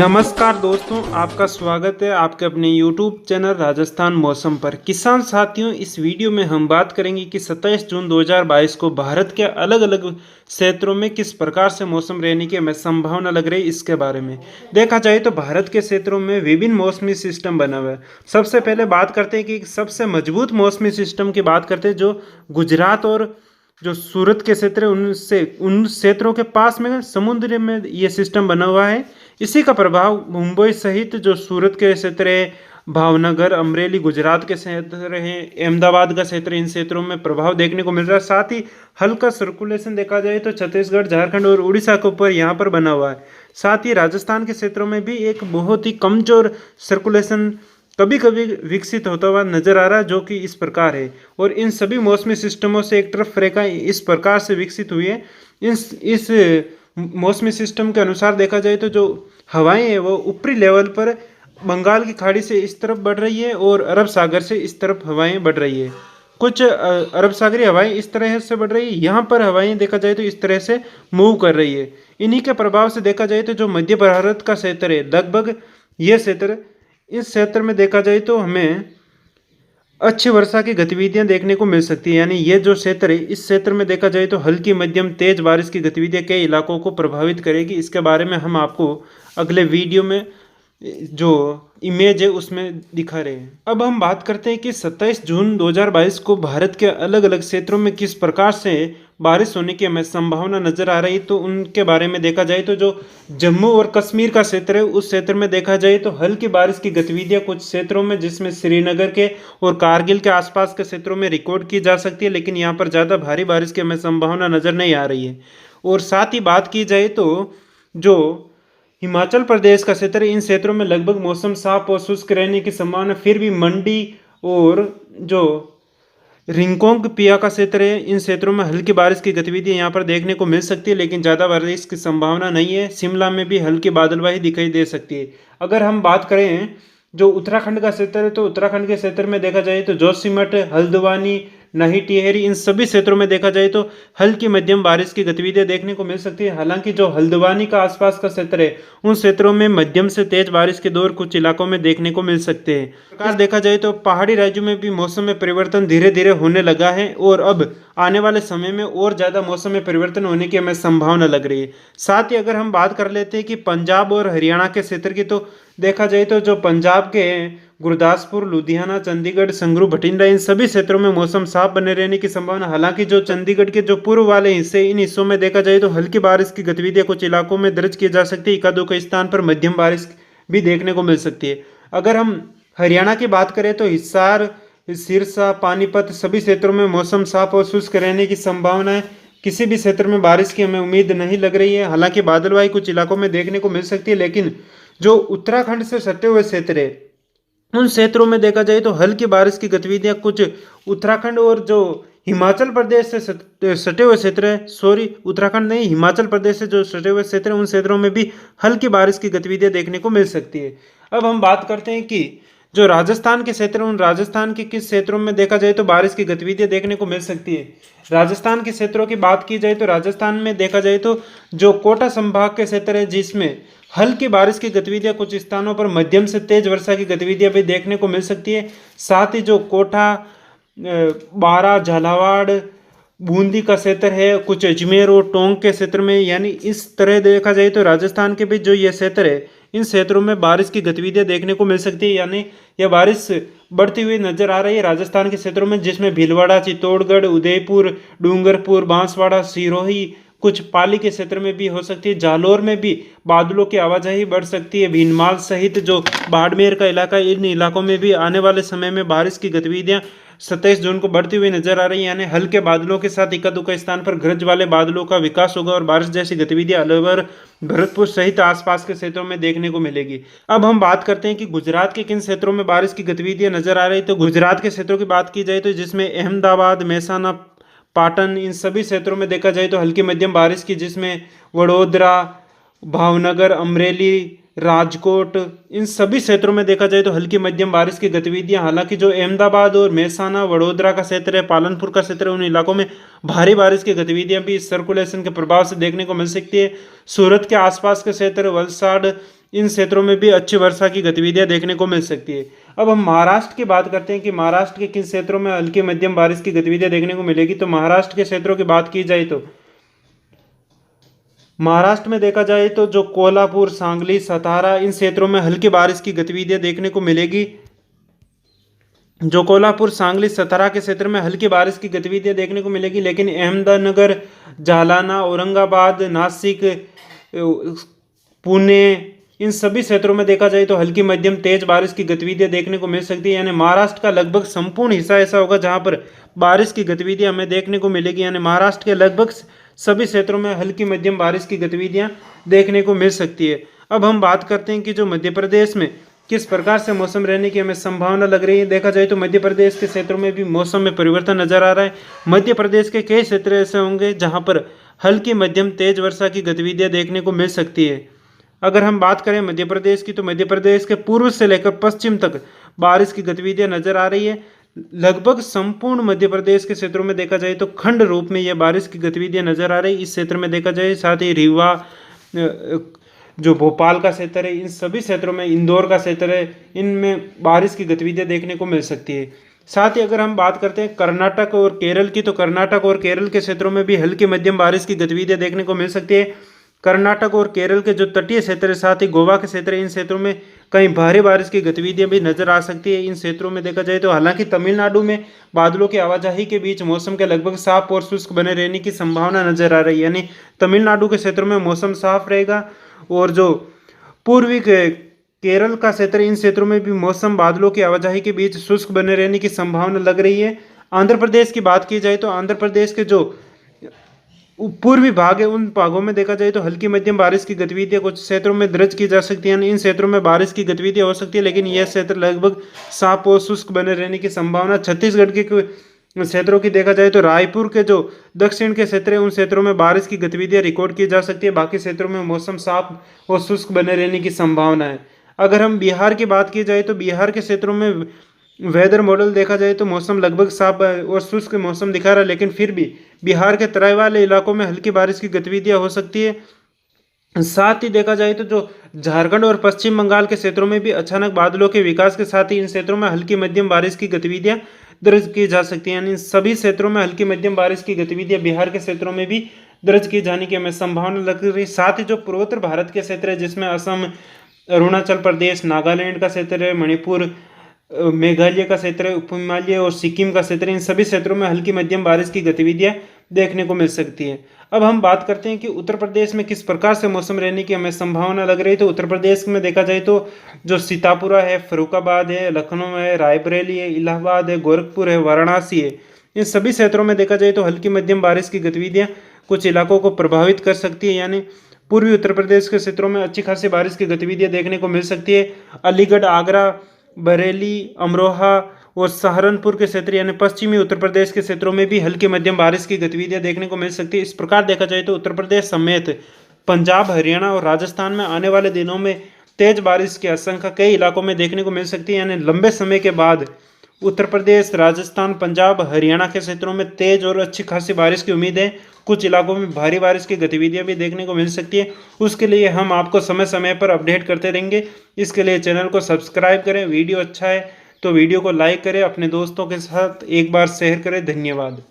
नमस्कार दोस्तों, आपका स्वागत है आपके अपने YouTube चैनल राजस्थान मौसम पर। किसान साथियों, इस वीडियो में हम बात करेंगे कि 27 जून 2022 को भारत के अलग अलग क्षेत्रों में किस प्रकार से मौसम रहने की हमें संभावना लग रही है। इसके बारे में देखा जाए तो भारत के क्षेत्रों में विभिन्न मौसमी सिस्टम बना हुआ है। सबसे पहले बात करते हैं कि सबसे मजबूत मौसमी सिस्टम की बात करते हैं, जो गुजरात और जो सूरत के क्षेत्र है उनसे उन क्षेत्रों के पास में समुद्र में ये सिस्टम बना हुआ है। इसी का प्रभाव मुंबई सहित जो सूरत के क्षेत्र है, भावनगर, अमरेली, गुजरात के क्षेत्र हैं, अहमदाबाद का क्षेत्र, इन क्षेत्रों में प्रभाव देखने को मिल रहा है। साथ ही हल्का सर्कुलेशन देखा जाए तो छत्तीसगढ़, झारखंड और उड़ीसा के ऊपर यहाँ पर बना हुआ है। साथ ही राजस्थान के क्षेत्रों में भी एक बहुत ही कमजोर सर्कुलेशन कभी कभी विकसित होता हुआ नजर आ रहा है, जो कि इस प्रकार है। और इन सभी मौसमी सिस्टमों से एक तरफ रेखा इस प्रकार से विकसित हुई है। इस मौसमी सिस्टम के अनुसार देखा जाए तो जो हवाएं हैं वो ऊपरी लेवल पर बंगाल की खाड़ी से इस तरफ बढ़ रही है और अरब सागर से इस तरफ हवाएं बढ़ रही है। कुछ अरब सागरी हवाएं इस तरह से बढ़ रही है, यहाँ पर हवाएं देखा जाए तो इस तरह से मूव कर रही है। इन्हीं के प्रभाव से देखा जाए तो जो मध्य भारत का क्षेत्र है, लगभग ये क्षेत्र, इस क्षेत्र में देखा जाए तो हमें अच्छी वर्षा की गतिविधियां देखने को मिल सकती है। यानी ये जो क्षेत्र है, इस क्षेत्र में देखा जाए तो हल्की मध्यम तेज बारिश की गतिविधियां कई इलाकों को प्रभावित करेगी। इसके बारे में हम आपको अगले वीडियो में जो इमेज है उसमें दिखा रहे हैं। अब हम बात करते हैं कि 27 जून 2022 को भारत के अलग अलग क्षेत्रों में किस प्रकार से बारिश होने की हमें संभावना नजर आ रही। तो उनके बारे में देखा जाए तो जो जम्मू और कश्मीर का क्षेत्र है, उस क्षेत्र में देखा जाए तो हल्की बारिश की गतिविधियां कुछ क्षेत्रों में, जिसमें श्रीनगर के और कारगिल के आसपास के क्षेत्रों में रिकॉर्ड की जा सकती है, लेकिन यहाँ पर ज़्यादा भारी बारिश की हमें संभावना नजर नहीं आ रही है। और साथ ही बात की जाए तो जो हिमाचल प्रदेश का क्षेत्र, इन क्षेत्रों में लगभग मौसम साफ और शुष्क रहने की संभावना, फिर भी मंडी और जो रिंगकोंग पिया का क्षेत्र है, इन क्षेत्रों में हल्की बारिश की गतिविधियां यहाँ पर देखने को मिल सकती है, लेकिन ज़्यादा बारिश की संभावना नहीं है। शिमला में भी हल्की बादलवाही दिखाई दे सकती है। अगर हम बात करें जो उत्तराखंड का क्षेत्र है, तो उत्तराखंड के क्षेत्र में देखा जाए तो जोशीमठ, हल्द्वानी, नही, टिहरी, इन सभी क्षेत्रों में देखा जाए तो हल्की मध्यम बारिश की गतिविधियां देखने को मिल सकती है। हालांकि जो हल्द्वानी का आसपास का क्षेत्र है, उन क्षेत्रों में मध्यम से तेज बारिश के दौर कुछ इलाकों में देखने को मिल सकते हैं। प्रकार देखा जाए तो पहाड़ी राज्यों में भी मौसम में परिवर्तन धीरे धीरे होने लगा है और अब आने वाले समय में और ज़्यादा मौसम में परिवर्तन होने की हमें संभावना लग रही है। साथ ही अगर हम बात कर लेते हैं कि पंजाब और हरियाणा के क्षेत्र की, तो देखा जाए तो जो पंजाब के गुरदासपुर, लुधियाना, चंडीगढ़, संगरू, बठिंडा, इन सभी क्षेत्रों में मौसम साफ बने रहने की संभावना। हालांकि जो चंडीगढ़ के जो पूर्व वाले हिस्से, इन हिस्सों में देखा जाए तो हल्की बारिश की गतिविधियां कुछ इलाकों में दर्ज की जा सकती है। एक दो कई स्थान पर मध्यम बारिश भी देखने को मिल सकती है। अगर हम हरियाणा की बात करें तो हिसार, सिरसा, पानीपत, सभी क्षेत्रों में मौसम साफ और शुष्क रहने की संभावना है। किसी भी क्षेत्र में बारिश की हमें उम्मीद नहीं लग रही है। हालांकि बादलवाई कुछ इलाकों में देखने को मिल सकती है, लेकिन जो उत्तराखंड से सटे हुए क्षेत्र है, उन क्षेत्रों में देखा जाए तो हल्की बारिश की गतिविधियां कुछ उत्तराखंड और जो हिमाचल प्रदेश से सटे हुए क्षेत्र है, उत्तराखंड नहीं, हिमाचल प्रदेश से जो सटे हुए क्षेत्र है, उन क्षेत्रों में भी हल्की बारिश की गतिविधियां देखने को मिल सकती है। अब हम बात करते हैं कि जो राजस्थान के क्षेत्र हैं, उन राजस्थान के किस क्षेत्रों में देखा जाए तो बारिश की गतिविधियां देखने को मिल सकती है। राजस्थान के क्षेत्रों की बात की जाए तो राजस्थान में देखा जाए तो जो कोटा संभाग के क्षेत्र है, जिसमें हल्की बारिश की गतिविधियां कुछ स्थानों पर मध्यम से तेज वर्षा की गतिविधियां भी देखने को मिल सकती है। साथ ही जो कोटा, बारा, झालावाड़, बूंदी का क्षेत्र है, कुछ अजमेर और टोंक के क्षेत्र में, यानी इस तरह देखा जाए तो राजस्थान के भी जो ये क्षेत्र है, इन क्षेत्रों में बारिश की गतिविधियां देखने को मिल सकती है। यानी यह बारिश बढ़ती हुई नजर आ रही है राजस्थान के क्षेत्रों में, जिसमें भीलवाड़ा, चित्तौड़गढ़, उदयपुर, डूंगरपुर, बांसवाड़ा, सिरोही, कुछ पाली के क्षेत्र में भी हो सकती है। जालौर में भी बादलों की आवाजाही बढ़ सकती है। भीनमाल सहित जो बाड़मेर का इलाका, इन इलाकों में भी आने वाले समय में बारिश की गतिविधियां 27 जून को बढ़ती हुई नजर आ रही है। यानी हल्के बादलों के साथ इक्का दुक्का स्थान पर गरज वाले बादलों का विकास होगा और बारिश जैसी गतिविधियां अलवर, भरतपुर सहित आसपास के क्षेत्रों में देखने को मिलेगी। अब हम बात करते हैं कि गुजरात के किन क्षेत्रों में बारिश की गतिविधियां नजर आ रही। तो गुजरात के क्षेत्रों की बात की जाए तो जिसमें अहमदाबाद, महसाना, पाटन, इन सभी क्षेत्रों में देखा जाए तो हल्की मध्यम बारिश की, जिसमें वडोदरा, भावनगर, अमरेली, राजकोट, इन सभी क्षेत्रों में देखा जाए तो हल्की मध्यम बारिश की गतिविधियां, हालांकि जो अहमदाबाद और महसाना वडोदरा का क्षेत्र है, पालनपुर का क्षेत्र है, उन इलाकों में भारी बारिश की गतिविधियां भी इस सर्कुलेशन के प्रभाव से देखने को मिल सकती है। सूरत के आसपास के क्षेत्र, वलसाड़, इन क्षेत्रों में भी अच्छी वर्षा की गतिविधियां देखने को मिल सकती है। अब हम महाराष्ट्र की बात करते हैं कि महाराष्ट्र के किन क्षेत्रों में हल्की मध्यम बारिश की गतिविधियां देखने को मिलेगी। तो महाराष्ट्र के क्षेत्रों की बात की जाए तो महाराष्ट्र में देखा जाए तो जो कोल्हापुर, सांगली, सतारा, इन क्षेत्रों में हल्की बारिश की गतिविधियां देखने को मिलेगी। जो कोल्हापुर, सांगली, सतारा के क्षेत्र में हल्की बारिश की गतिविधियां देखने को मिलेगी, लेकिन अहमदनगर, जालना, औरंगाबाद, नासिक, पुणे, इन सभी क्षेत्रों में देखा जाए तो हल्की मध्यम तेज बारिश की गतिविधियां देखने को मिल सकती है। यानी महाराष्ट्र का लगभग संपूर्ण हिस्सा ऐसा होगा जहां पर बारिश की गतिविधियां हमें देखने को मिलेगी। यानी महाराष्ट्र के लगभग सभी क्षेत्रों में हल्की मध्यम बारिश की गतिविधियां देखने को मिल सकती है। अब हम बात करते हैं कि जो मध्य प्रदेश में किस प्रकार से मौसम रहने की हमें संभावना लग रही है। देखा जाए तो मध्य प्रदेश के क्षेत्रों में भी मौसम में परिवर्तन नजर आ रहा है। मध्य प्रदेश के कई क्षेत्र ऐसे होंगे जहां पर हल्की मध्यम तेज वर्षा की गतिविधियां देखने को मिल सकती है। अगर हम बात करें मध्य प्रदेश की, तो मध्य प्रदेश के पूर्व से लेकर पश्चिम तक बारिश की गतिविधियां नजर आ रही है। लगभग संपूर्ण मध्य प्रदेश के क्षेत्रों में देखा जाए तो खंड रूप में यह बारिश की गतिविधियां नजर आ रही है। इस क्षेत्र में देखा जाए, साथ ही रीवा, जो भोपाल का क्षेत्र है, इन सभी क्षेत्रों में, इंदौर का क्षेत्र है, इनमें बारिश की गतिविधियां देखने को मिल सकती है। साथ ही अगर हम बात करते हैं कर्नाटक और केरल की, तो कर्नाटक और केरल के क्षेत्रों में भी हल्की मध्यम बारिश की गतिविधियां देखने को मिल सकती है। कर्नाटक और केरल के जो तटीय क्षेत्र है, साथ ही गोवा के क्षेत्र है, इन क्षेत्रों में कहीं भारी बारिश की गतिविधियां भी नजर आ सकती है। इन क्षेत्रों में देखा जाए तो हालांकि तमिलनाडु में बादलों की आवाजाही के बीच मौसम के लगभग साफ और शुष्क बने रहने की संभावना नजर आ रही है। यानी तमिलनाडु के क्षेत्रों में मौसम साफ रहेगा, और जो पूर्वी केरल का क्षेत्र, इन क्षेत्रों में भी मौसम बादलों की आवाजाही के बीच शुष्क बने रहने की संभावना लग रही है। आंध्र प्रदेश की बात की जाए तो आंध्र प्रदेश के जो पूर्वी भाग है, उन भागों में देखा जाए तो हल्की मध्यम बारिश की गतिविधियां कुछ क्षेत्रों में दर्ज की जा सकती हैं। इन क्षेत्रों में बारिश की गतिविधियां हो सकती है, लेकिन यह क्षेत्र लगभग साफ और शुष्क बने रहने की संभावना। छत्तीसगढ़ के क्षेत्रों की देखा जाए तो रायपुर के जो दक्षिण के क्षेत्र है, उन क्षेत्रों में बारिश की गतिविधियां रिकॉर्ड की जा सकती है। बाकी क्षेत्रों में मौसम साफ और शुष्क बने रहने की संभावना है। अगर हम बिहार की बात की जाए तो बिहार के क्षेत्रों में वेदर मॉडल देखा जाए तो मौसम लगभग साफ और शुष्क मौसम दिखा रहा है, लेकिन फिर भी बिहार के तराई वाले इलाकों में हल्की बारिश की गतिविधियां हो सकती है। साथ ही देखा जाए तो जो झारखंड और पश्चिम बंगाल के क्षेत्रों में भी अचानक बादलों के विकास के साथ ही इन क्षेत्रों में हल्की मध्यम बारिश की गतिविधियां दर्ज की जा सकती हैं। यानी सभी क्षेत्रों में हल्की मध्यम बारिश की गतिविधियां बिहार के क्षेत्रों में भी दर्ज की जाने की हमें संभावना लग रही है। साथ ही जो पूर्वोत्तर भारत के क्षेत्र है, जिसमें असम, अरुणाचल प्रदेश, नागालैंड का क्षेत्र है, मणिपुर, मेघालय का क्षेत्र है, उप हिमालय और सिक्किम का क्षेत्र है, इन सभी क्षेत्रों में हल्की मध्यम बारिश की गतिविधियां देखने को मिल सकती है। अब हम बात करते हैं कि उत्तर प्रदेश में किस प्रकार से मौसम रहने की हमें संभावना लग रही है। तो उत्तर प्रदेश में देखा जाए तो जो सीतापुरा है, फर्रुखाबाद है, लखनऊ है, रायबरेली है, इलाहाबाद है, गोरखपुर है, वाराणसी है, इन सभी क्षेत्रों में देखा जाए तो हल्की मध्यम बारिश की गतिविधियां कुछ इलाकों को प्रभावित कर सकती है। यानी पूर्वी उत्तर प्रदेश के क्षेत्रों में अच्छी खासी बारिश की गतिविधियां देखने को मिल सकती है। अलीगढ़, आगरा, बरेली, अमरोहा और सहारनपुर के क्षेत्र यानी पश्चिमी उत्तर प्रदेश के क्षेत्रों में भी हल्की मध्यम बारिश की गतिविधियां देखने को मिल सकती है। इस प्रकार देखा जाए तो उत्तर प्रदेश समेत पंजाब, हरियाणा और राजस्थान में आने वाले दिनों में तेज बारिश की आशंका कई इलाकों में देखने को मिल सकती है। यानी लंबे समय के बाद उत्तर प्रदेश, राजस्थान, पंजाब, हरियाणा के क्षेत्रों में तेज और अच्छी खासी बारिश की उम्मीद है। कुछ इलाकों में भारी बारिश की गतिविधियां भी देखने को मिल सकती है। उसके लिए हम आपको समय समय पर अपडेट करते रहेंगे। इसके लिए चैनल को सब्सक्राइब करें। वीडियो अच्छा है तो वीडियो को लाइक करें, अपने दोस्तों के साथ एक बार शेयर करें। धन्यवाद।